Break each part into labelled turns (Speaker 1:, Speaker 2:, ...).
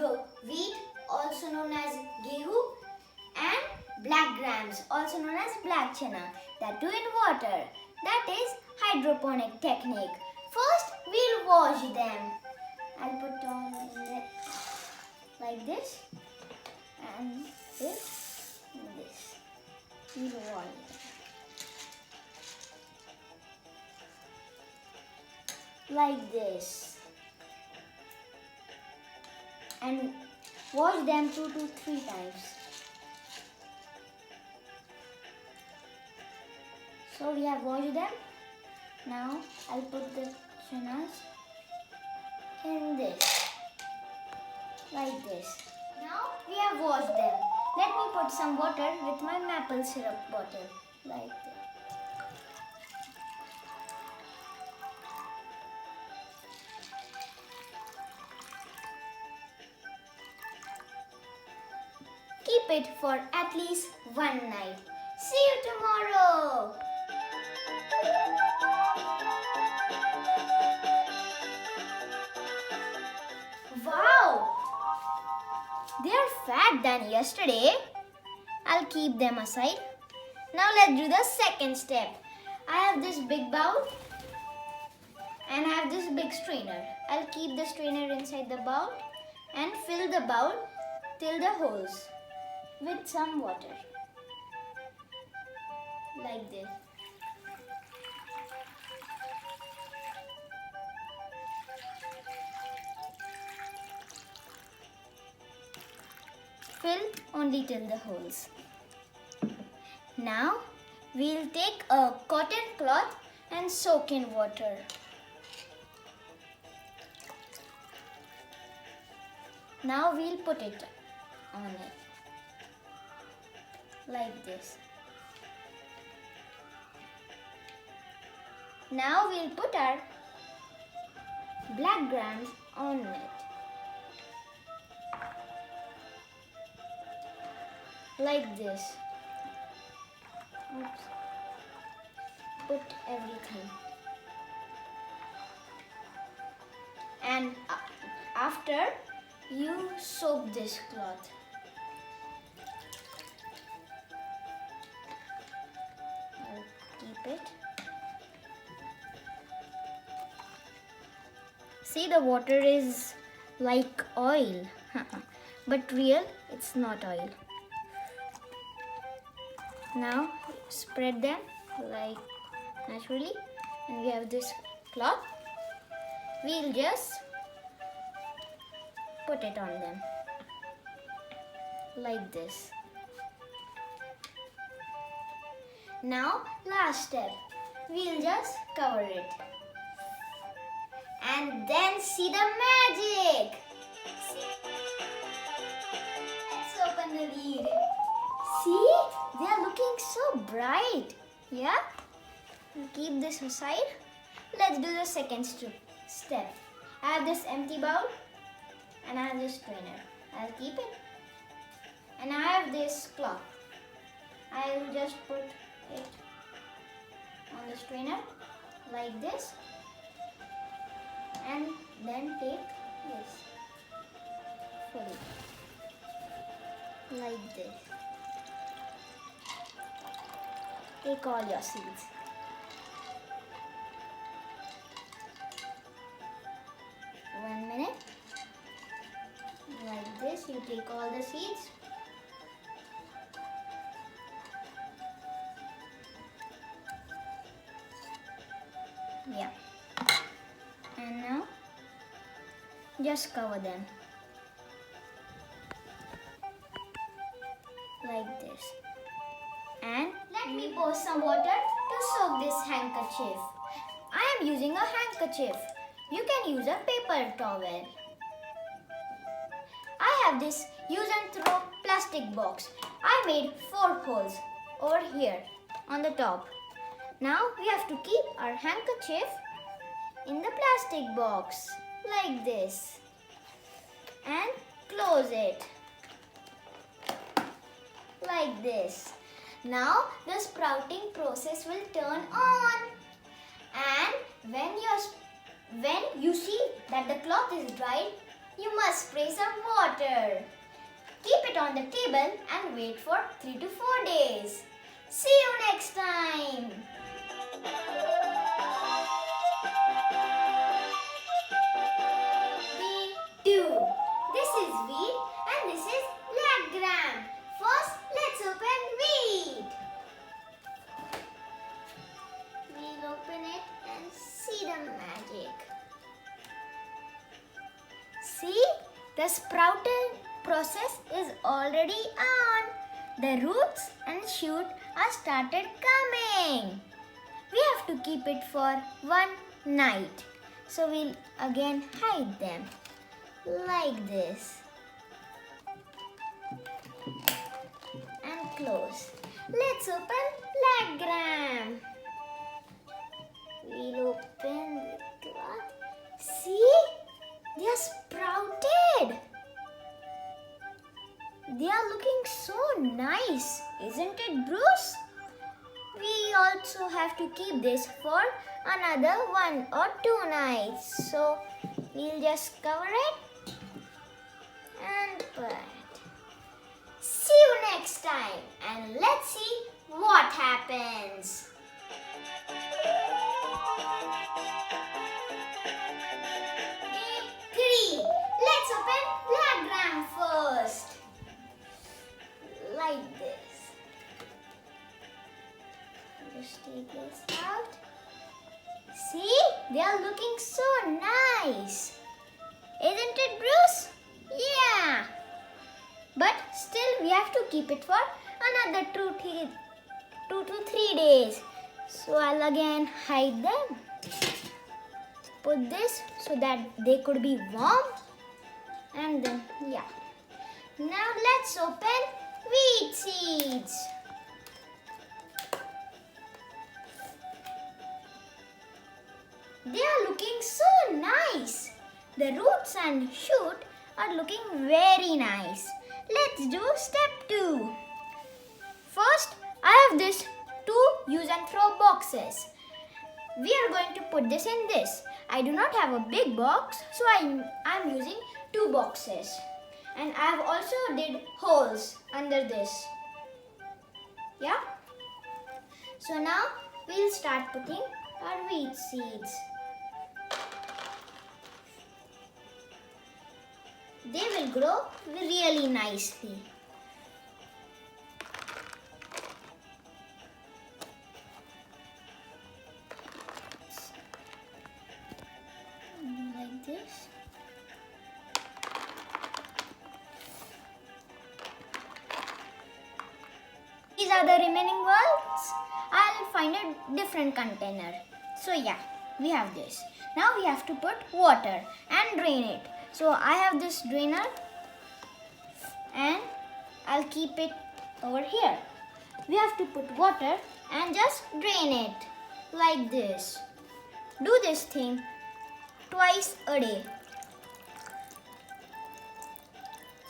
Speaker 1: grow wheat, also known as gehu, and blackgrams, also known as black chana, that too in water. That is hydroponic technique. First, we'll wash them. I'll put on it like this and this and this. We'll wash them like this and wash them 2 to 3 times. So we have washed them. Now I'll put the chanas in this, like this. Now we have washed them. Let me put some water with my maple syrup bottle, like this. Keep it for at least one night. See you tomorrow. Wow! They are fat than yesterday. I'll keep them aside. Now let's do the second step. I have this big bowl and I have this big strainer. I'll keep the strainer inside the bowl and fill the bowl till the holes with some water, like this. Fill only till the holes. Now we'll take a cotton cloth and soak in water. Now we'll put it on it, like this. Now we'll put our blackgrams on it, like this. Oops. Put everything. And after you soak this cloth. I'll keep it. See, the water is like oil, but real, it's not oil. Now spread them like naturally, and we have this cloth. We'll just put it on them like this. Now last step, we'll just cover it and then see the magic. Let's open the lid. See, they are looking so bright. Yeah? We'll keep this aside. Let's do the second step. I have this empty bowl and I have this strainer. I'll keep it. And I have this cloth. I'll just put it on the strainer like this. And then take this fully, like this. Take all your seeds. One minute. Like this, you take all the seeds. Yeah. And now, just cover them. Like this. And let me pour some water to soak this handkerchief. I am using a handkerchief. You can use a paper towel. I have this use and throw plastic box. I made 4 holes over here on the top. Now we have to keep our handkerchief in the plastic box like this and close it like this. Now the sprouting process will turn on, and when you see that the cloth is dried, you First spray some water. Keep it on the table and wait for 3 to 4 days. See you next time. Day 2. This is wheat and this is blackgram. First, let's open wheat. We'll open it and see the magic. See, the sprouting process is already on. The roots and shoot are started coming. We have to keep it for one night. So we'll again hide them like this and close. Let's open blackgram. We'll open the cloth. See, they are sprouted. They are looking so nice, isn't it, Bruce? We also have to keep this for another 1 or 2 nights. So we'll just cover it and put it. See you next time and let's see what happens. Day 3. Let's open blackgram first. Like this. Just take this out. See, they are looking so nice. Isn't it, Bruce? Yeah. But still we have to keep it for another 2 to 3 days. So I'll again hide them. Put this so that they could be warm. And then, yeah. Now let's open wheat seeds. They are looking so nice. The roots and shoot are looking very nice. Let's do step 2. First, I have this 2 use and throw boxes. We are going to put this in this. I do not have a big box, so I'm using 2 boxes. And I have also did holes under this. Yeah. So now we'll start putting our wheat seeds. They will grow really nicely. Like this. These are the remaining ones. I'll find a different container. So yeah, we have this. Now we have to put water and drain it. So I have this drainer and I'll keep it over here. We have to put water and just drain it like this. Do this thing twice a day.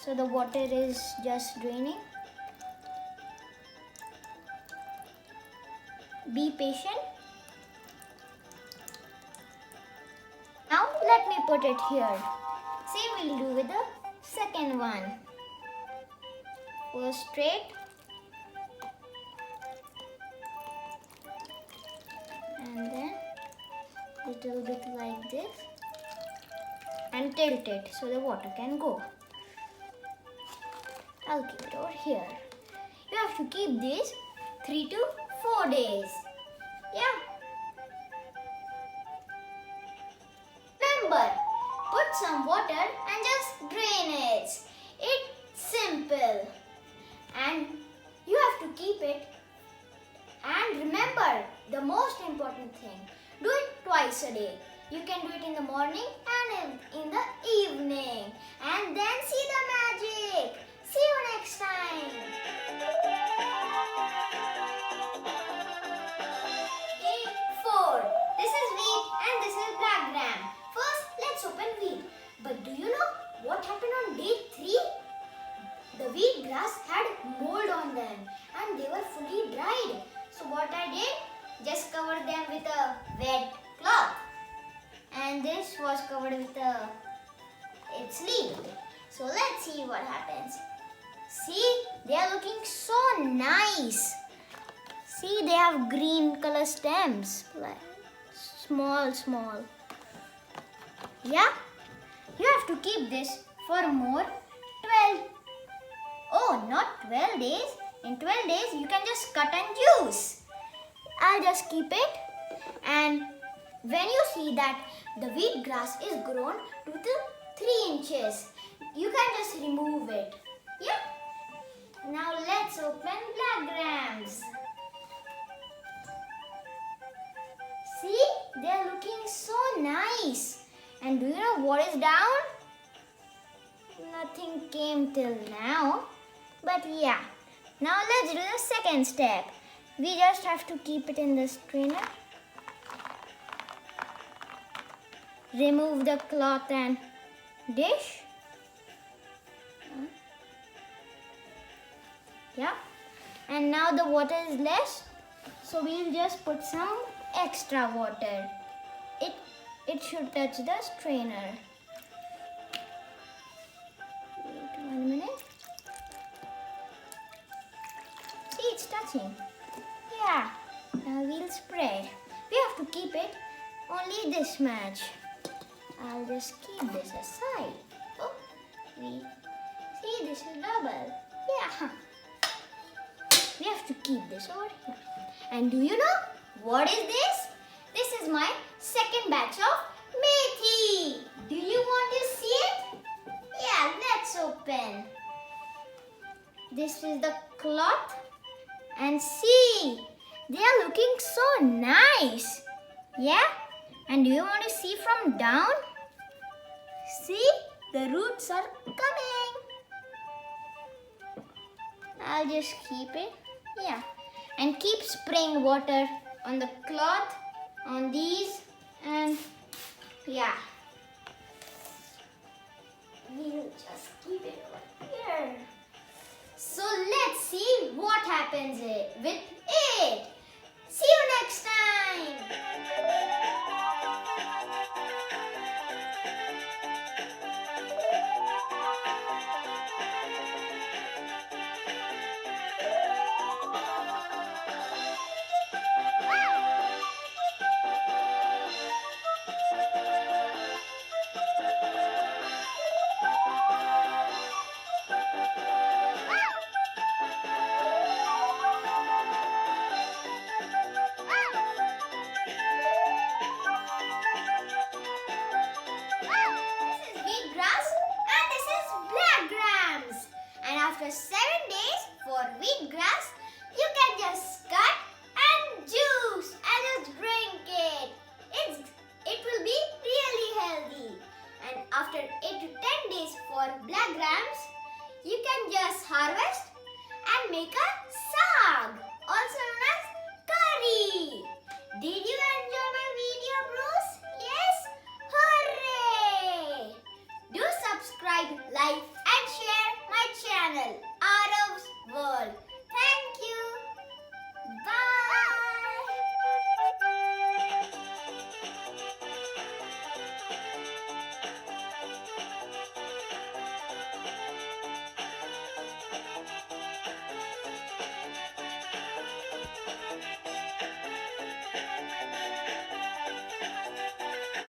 Speaker 1: So the water is just draining. Be patient. Now let me put it here. Same we'll do with the second one. Go straight. And then little bit like this. And tilt it so the water can go. I'll keep it over here. You have to keep this 3 to 4 days. Yeah. Remember, put some water and just drain it. It's simple. And you have to keep it. And remember, the most important thing, do it twice a day. You can do it in the morning and in the evening. And then see the magic. See you next time. Day 4. This is wheat and this is blackgram. First, let's open wheat. But do you know what happened on day 3? The wheat grass had mold on them and they were fully dried. So what I did, just covered them with a wet cloth. And this was covered with a its leaf. So let's see what happens. See, they are looking so nice. See, they have green color stems, like small. Yeah, you have to keep this for more 12. Oh, not 12 days. In 12 days, you can just cut and use. I'll just keep it, and when you see that the wheat grass is grown to the 3 inches, you can just remove it. Yeah. Now let's open Blackgrams. See, they are looking so nice. And do you know what is down? Nothing came till now. But yeah, now let's do the second step. We just have to keep it in the strainer. Remove the cloth and dish. Yeah. And now the water is less, so we'll just put some extra water. It should touch the strainer. Wait 1 minute. See, it's touching. Yeah. Now we'll spread. We have to keep it only this much. I'll just keep this aside. Oh, see, this is double. Yeah. We have to keep this over here. And do you know what is this? This is my second batch of Methi. Do you want to see it? Yeah, let's open. This is the cloth. And see, they are looking so nice. Yeah? And do you want to see from down? See, the roots are coming. I'll just keep it. Yeah. And keep spraying water on the cloth, on these, and yeah. We'll just keep it over here. So let's see what happens with it. See you next time. After 7 days for wheat grass, you can just cut and juice and just drink it. It will be really healthy. And after 8 to 10 days for Blackgrams, you can just harvest and make a saag, also known as curry. Did you enjoy my video, bros? Yes? Hooray! Do subscribe, like and share my channel, Aarav's World.